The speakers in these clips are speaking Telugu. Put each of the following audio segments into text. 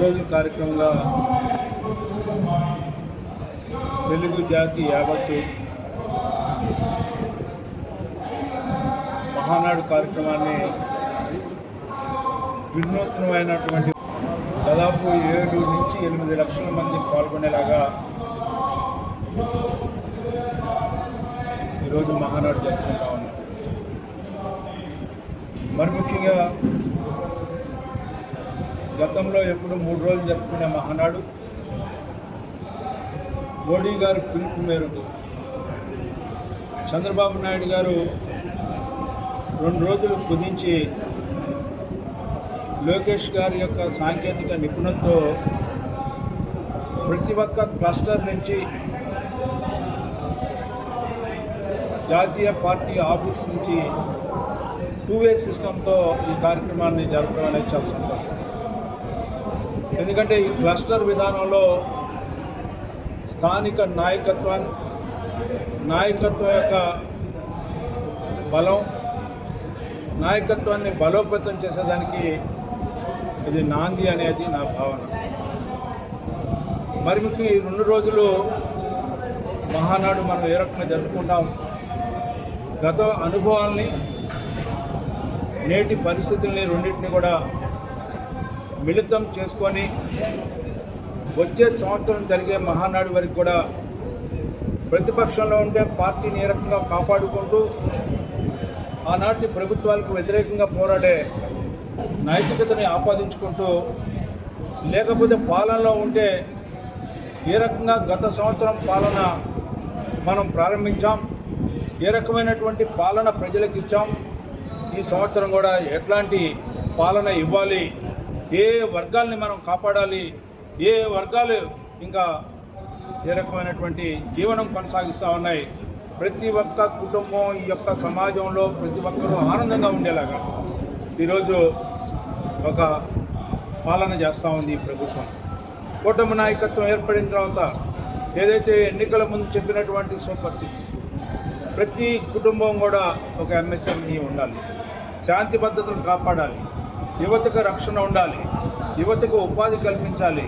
రోజుల కార్యక్రమంగా తెలుగు జాతి యావత్తు మహానాడు కార్యక్రమాన్ని వినూత్నమైనటువంటి దాదాపు 7 నుంచి 8 లక్షల మంది పాల్గొనేలాగా ఈరోజు మహానాడు జరుపుకుంటా ఉన్నాం. మరి ముఖ్యంగా గతంలో ఎప్పుడు 3 రోజులు జరుపుకునే మహానాడు మోడీ గారు పిలుపు మేరకు చంద్రబాబు నాయుడు గారు 2 రోజులు కుదించి లోకేష్ గారి యొక్క సాంకేతిక నిపుణతతో ప్రతి ఒక్క క్లస్టర్ నుంచి జాతీయ పార్టీ ఆఫీస్ నుంచి 2-way సిస్టంతో ఈ కార్యక్రమాన్ని జరపడం అనేది చాలా సంతోషం. ఎందుకంటే ఈ క్లస్టర్ విధానంలో స్థానిక నాయకత్వం యొక్క బలం, నాయకత్వాన్ని బలోపేతం చేసేదానికి ఇది నాంది అనేది నా భావన. మరి ముఖ్యంగా ఈ 2 రోజులు మహానాడు మనం ఏ రకంగా జరుపుకుంటాం, గత అనుభవాల్ని నేటి పరిస్థితుల్ని రెండింటిని కూడా మిళితం చేసుకొని వచ్చే సంవత్సరం జరిగే మహానాడు వరకు కూడా ప్రతిపక్షంలో ఉండే పార్టీని ఏ రకంగా కాపాడుకుంటూ ఆనాటి ప్రభుత్వాలకు వ్యతిరేకంగా పోరాడే నైతికతని ఆపాదించుకుంటూ, లేకపోతే పాలనలో ఉంటే ఏ రకంగా గత సంవత్సరం పాలన మనం ప్రారంభించాం, ఏ రకమైనటువంటి పాలన ప్రజలకు ఇచ్చాం, ఈ సంవత్సరం కూడా ఎట్లాంటి పాలన ఇవ్వాలి, ఏ వర్గాల్ని మనం కాపాడాలి, ఏ వర్గాలు ఇంకా ఏ రకమైనటువంటి జీవనం కొనసాగిస్తూ ఉన్నాయి, ప్రతి ఒక్క కుటుంబం ఈ యొక్క సమాజంలో ప్రతి ఒక్కరూ ఆనందంగా ఉండేలాగా ఈరోజు ఒక పాలన చేస్తూ ఉంది ఈ ప్రభుత్వం. కూటమి నాయకత్వం ఏర్పడిన తర్వాత ఏదైతే ఎన్నికల ముందు చెప్పినటువంటి సూపర్ 6 ప్రతి కుటుంబం కూడా ఒక MSME ఉండాలి, శాంతి భద్రతను కాపాడాలి, యువతకు రక్షణ ఉండాలి, యువతకు ఉపాధి కల్పించాలి,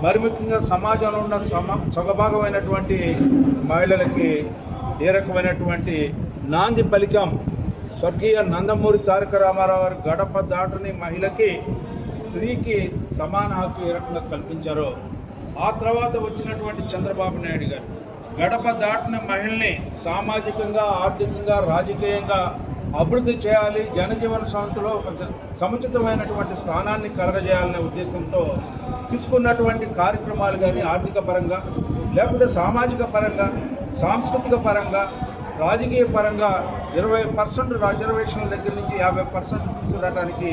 మరి ముఖ్యంగా సమాజంలో ఉన్న సగభాగమైనటువంటి మహిళలకి ఏ రకమైనటువంటి నాంది పలికాం. స్వర్గీయ నందమూరి తారక రామారావు గారు గడప దాటని మహిళకి, స్త్రీకి సమాన హక్కు ఏ రకంగా కల్పించారో, ఆ తర్వాత వచ్చినటువంటి చంద్రబాబు నాయుడు గారు గడప దాటిన మహిళల్ని సామాజికంగా, ఆర్థికంగా, రాజకీయంగా అభివృద్ధి చేయాలి, జనజీవన సంస్థలో ఒక సముచితమైనటువంటి స్థానాన్ని కలగజేయాలనే ఉద్దేశంతో తీసుకున్నటువంటి కార్యక్రమాలు కానీ ఆర్థిక పరంగా, లేకపోతే సామాజిక పరంగా, సాంస్కృతిక పరంగా, రాజకీయ పరంగా 20% రిజర్వేషన్ల దగ్గర నుంచి 50% తీసుకురావడానికి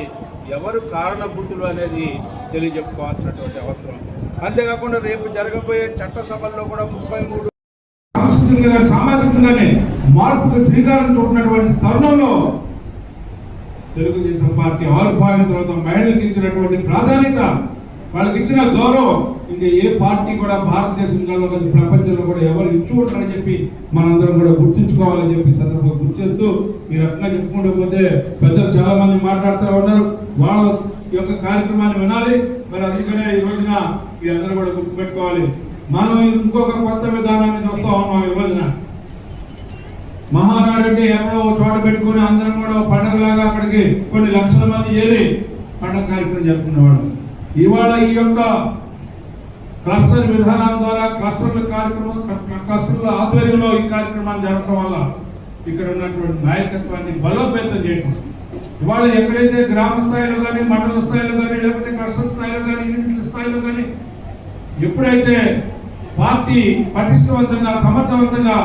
ఎవరు కారణభూతులు అనేది తెలియజెప్పుకోవాల్సినటువంటి అవసరం. అంతేకాకుండా రేపు జరగబోయే చట్టసభల్లో కూడా 33 సాంస్కృతికంగా, సామాజికంగానే మార్పుకు శ్రీకారం చుట్టినటువంటి తరుణంలో తెలుగుదేశం పార్టీ ఆవిర్భావం తర్వాత మహిళలకు ఇచ్చినటువంటి ప్రాధాన్యత, వాళ్ళకి ఇచ్చిన గౌరవం ఇంకా ఏ పార్టీ కూడా భారతదేశంలో ప్రపంచంలో కూడా ఎవరు ఇచ్చి ఉంటారని చెప్పి మనందరం కూడా గుర్తుంచుకోవాలని చెప్పి సందర్భంగా గుర్తు చేస్తూ ఈ రకంగా చెప్పుకుంటూ పోతే పెద్దలు చాలా మంది మాట్లాడుతూ ఉన్నారు. వాళ్ళ యొక్క కార్యక్రమాన్ని వినాలి. మరి అందుకనే ఈ రోజున మీరందరూ కూడా గుర్తుపెట్టుకోవాలి, మనం ఇంకొక కొత్త విధానాన్ని చూస్తా ఉన్నాం. ఈ రోజున మహానాడు అంటే ఎవరో చోట పెట్టుకుని అందరం కూడా పండగలాగా అక్కడికి కొన్ని లక్షల మంది చేరి పండగ కార్యక్రమం జరుపుకునేవాడు. ఇవాళ ఈ యొక్క క్లస్టర్ విధానం ద్వారా క్లస్టర్ల ఆధ్వర్యంలో ఈ కార్యక్రమాన్ని జరపడం వల్ల ఇక్కడ ఉన్నటువంటి నాయకత్వాన్ని బలోపేతం చేయడం, ఇవాళ ఎక్కడైతే గ్రామ స్థాయిలో కానీ, మండల స్థాయిలో కానీ, లేకపోతే క్లస్టర్ స్థాయిలో కానీ, యూనిట్ల స్థాయిలో కానీ ఎప్పుడైతే పార్టీ పటిష్టవంతంగా, సమర్థవంతంగా,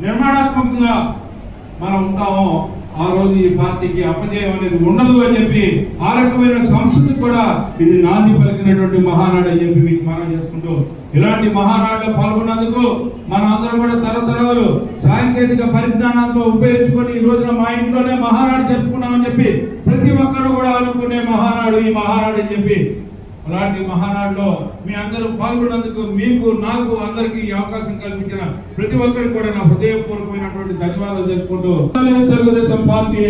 నిర్మాణాత్మకంగా మనం ఉంటామో ఆ రోజు ఈ పార్టీకి అపజయం అనేది ఉండదు అని చెప్పి ఆ రకమైన సంస్కృతి కూడా ఇది నాంది పలికినటువంటి మహానాడు అని చెప్పి మీకు మనం చేసుకుంటూ, ఇలాంటి మహానాడులో పాల్గొన్నందుకు మన అందరం కూడా తరతరాలు సాంకేతిక పరిజ్ఞానాలతో ఉపయోగించుకొని ఈ రోజున మా ఇంట్లోనే మహానాడు జరుపుకున్నామని చెప్పి ప్రతి ఒక్కరు కూడా అనుకునే మహానాడు ఈ మహానాడు అని చెప్పి, అలాంటి మహానాడులో మీ అందరూ పాల్గొన్నందుకు మీకు, నాకు, అందరికీ ఈ అవకాశం కల్పించిన ప్రతి ఒక్కరికి కూడా నా హృదయపూర్వకమైనటువంటి ధన్యవాదాలు జరుపుకుంటూ, తెలుగుదేశం పార్టీ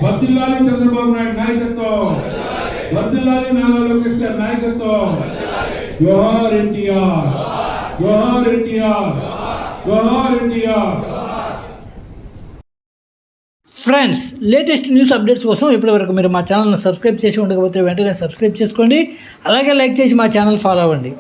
వర్ధిల్లాలి, చంద్రబాబు నాయుడు నాయకత్వం వర్ధిల్లాలి నారా లోకేష్ గారి నాయకత్వం. జోహార్ ఎన్టీఆర్, జోహార్ ఎన్టీఆర్, జోహార్ NTR. Friends, latest news updates కోసం ఇప్పటివరకు మీరు మా ఛానల్ని సబ్స్క్రైబ్ చేసి ఉండకపోతే వెంటనే సబ్స్క్రైబ్ చేసుకోండి. అలాగే లైక్ చేసి మా ఛానల్ ఫాలో అవ్వండి.